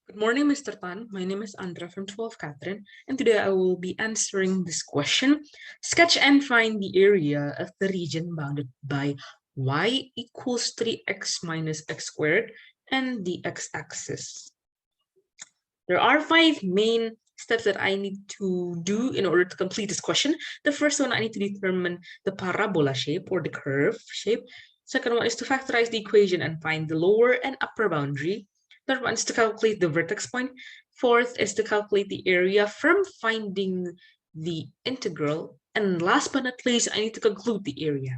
Good morning, Mr. Tan. My name is Andra from 12 Catherine, and today I will be answering this question. Sketch and find the area of the region bounded by y equals 3x minus x squared and the x-axis. There are 5 main steps that I need to do in order to complete this question. The first one, I need to determine the parabola shape or the curve shape. Second one is to factorize the equation and find the lower and upper boundary. Third one is to calculate the vertex point. Fourth is to calculate the area from finding the integral. And last but not least, I need to conclude the area.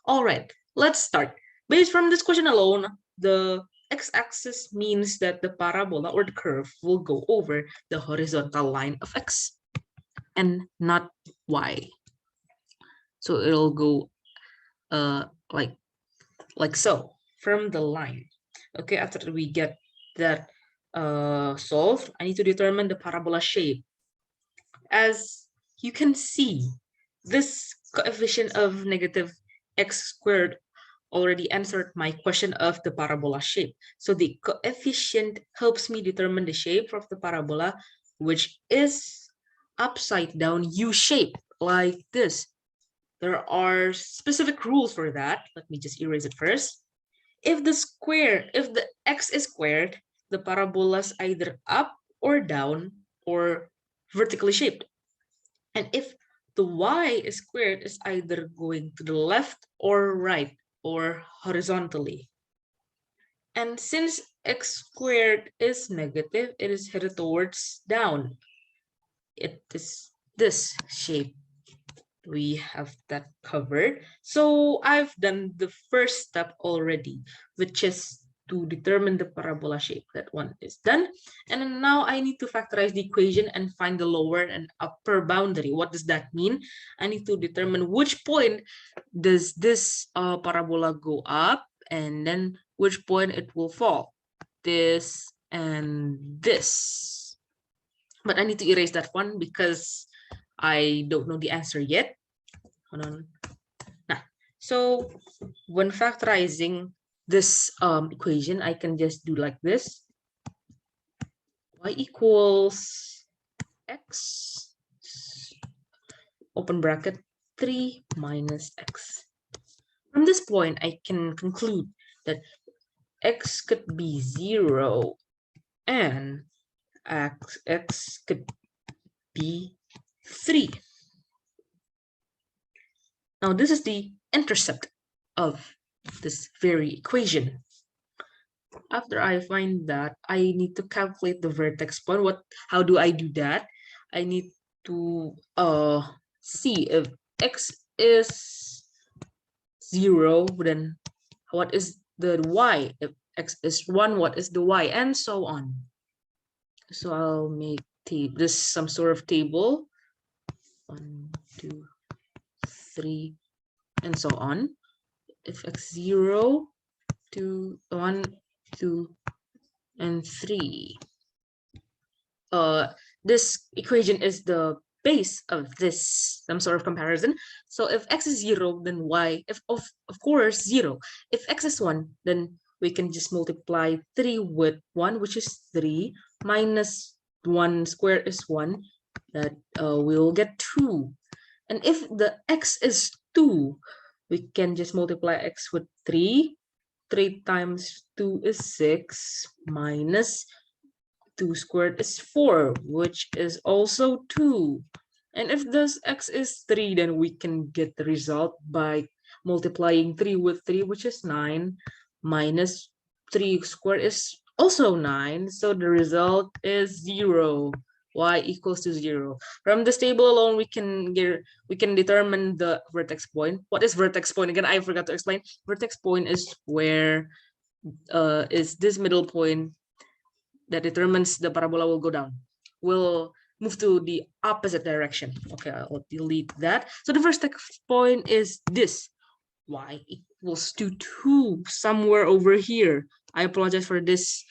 All right, let's start. Based from this question alone, the x-axis means that the parabola or the curve will go over the horizontal line of x and not y. So it'll go like so from the line. Okay, after we get that solved, I need to determine the parabola shape. As you can see, this coefficient of negative x squared already answered my question of the parabola shape. So the coefficient helps me determine the shape of the parabola, which is upside down U shape like this. There are specific rules for that. Let me just erase it first. If the x is squared, the parabola is either up or down or vertically shaped. And if the y is squared, is either going to the left or right or horizontally. And since x squared is negative, it is headed towards down. It is this shape. We have that covered. So I've done the first step already, which is to determine the parabola shape. That one is done. And now I need to factorize the equation and find the lower and upper boundary. What does that mean? I need to determine which point does this parabola go up, and then which point it will fall. This and this. But I need to erase that one because I don't know the answer yet. Hold on. So when factorizing this equation, I can just do like this. Y equals x, open bracket, 3 minus x. From this point, I can conclude that x could be 0 and x could be 3. Now, this is the intercept of this very equation. After I find that, I need to calculate the vertex point. How do I do that? I need to see if x is 0, then what is the y? If x is 1, what is the y? And so on. So I'll make this some sort of table. 1, 2, 3, and so on. If x 0, 2, 1, 2, and 3. This equation is the base of this some sort of comparison. So if x is 0, then y, if of course 0. If x is 1, then we can just multiply 3 with 1, which is 3, minus 1 squared is 1, that we'll get 2. And if the x is 2, we can just multiply x with 3. 3 times 2 is 6, minus 2 squared is 4, which is also 2. And if this x is 3, then we can get the result by multiplying 3 with 3, which is 9, minus 3 squared is also 9. So the result is 0. Y equals to 0. From this table alone, we can determine the vertex point. What is vertex point? Again, I forgot to explain. Vertex point is where is this middle point that determines the parabola will go down. We'll move to the opposite direction. Okay, I'll delete that. So the vertex point is this. Y equals to 2, somewhere over here. I apologize for this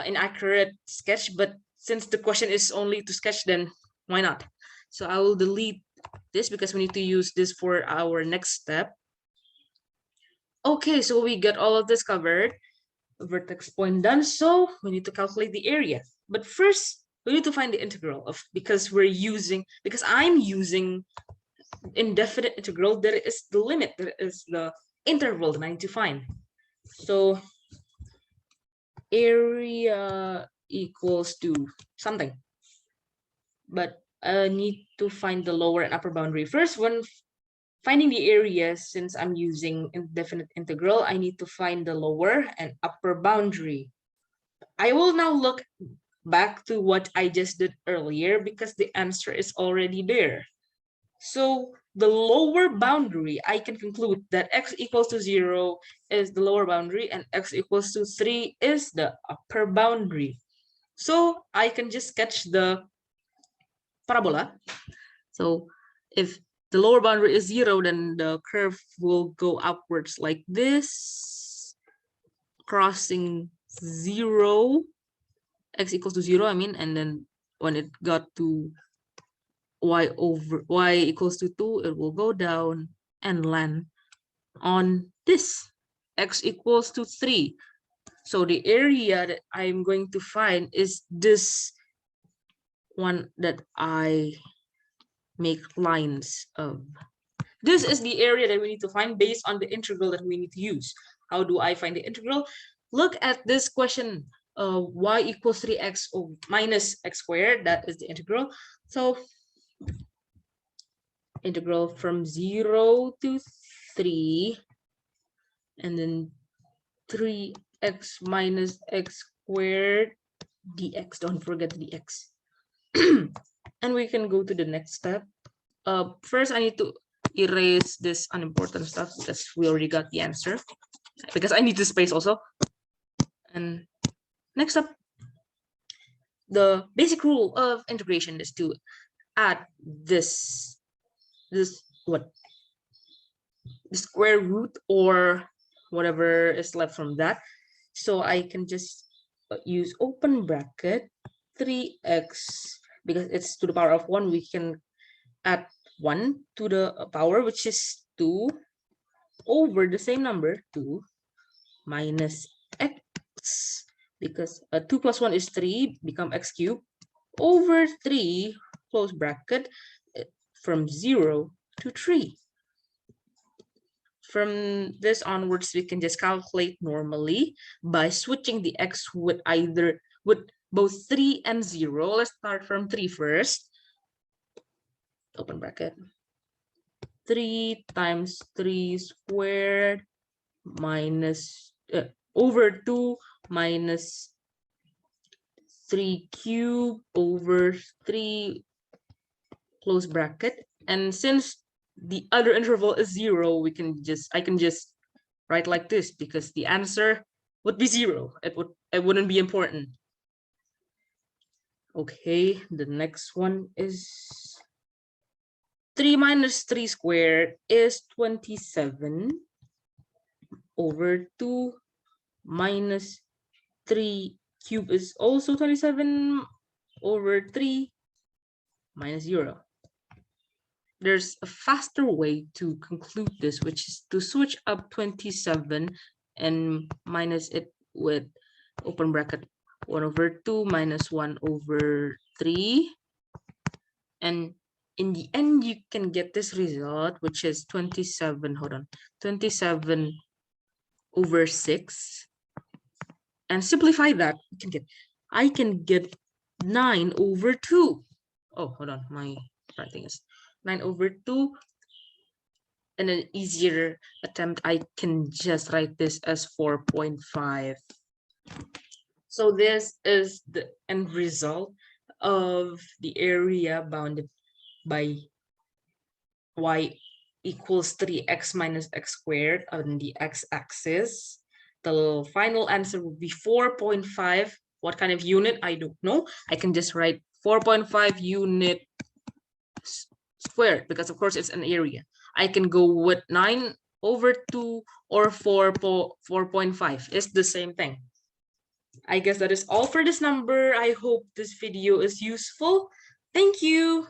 inaccurate sketch, but since the question is only to sketch, then why not? So I will delete this because we need to use this for our next step. Okay, so we got all of this covered. vertex point done. So we need to calculate the area. But first, we need to find the integral of, because I'm using indefinite integral, there is the limit, there is the interval that I need to find. So area equals to something, but I need to find the lower and upper boundary. First, when finding the area, since I'm using indefinite integral, I need to find the lower and upper boundary. I will now look back to what I just did earlier because the answer is already there. So the lower boundary, I can conclude that x equals to 0 is the lower boundary and x equals to 3 is the upper boundary. So I can just sketch the parabola. So if the lower boundary is 0, then the curve will go upwards like this, crossing 0, x equals to 0, I mean, and then when it got to y equals to 2, it will go down and land on this, x equals to 3. So the area that I'm going to find is this one that I make lines of. This is the area that we need to find based on the integral that we need to use. How do I find the integral? Look at this question, y equals 3x minus x squared, that is the integral. So integral from 0 to 3, and then 3x minus x squared dx, don't forget the dx. And we can go to the next step. First, I need to erase this unimportant stuff because we already got the answer, because I need the space also. And next up, the basic rule of integration is to add this what, the square root or whatever is left from that. So I can just use open bracket 3x, because it's to the power of 1, we can add 1 to the power, which is 2, over the same number 2 minus x, because 2 plus 1 is 3, become x cubed, over 3, close bracket, from 0 to 3. From this onwards, we can just calculate normally by switching the x with both 3 and 0. Let's start from 3 first. Open bracket. 3 times 3 squared minus over 2 minus 3 cubed over 3, close bracket. And since the other interval is 0, I can just write like this, because the answer would be 0. It wouldn't be important. Okay, the next one is 3 minus 3 squared is 27 over 2 minus 3 cubed is also 27 over 3 minus 0. There's a faster way to conclude this, which is to switch up 27 and minus it with open bracket 1 over 2 minus 1 over 3. And in the end, you can get this result, which is 27 over 6. And simplify that, I can get 9 over 2. Oh, hold on, my writing is 9 over 2. And an easier attempt, I can just write this as 4.5. So this is the end result of the area bounded by y equals 3x minus x squared on the x-axis. The final answer will be 4.5. What kind of unit? I don't know. I can just write 4.5 unit squared, because of course it's an area. I can go with 9 over 2 or 4.5. It's the same thing. I guess that is all for this number. I hope this video is useful. Thank you.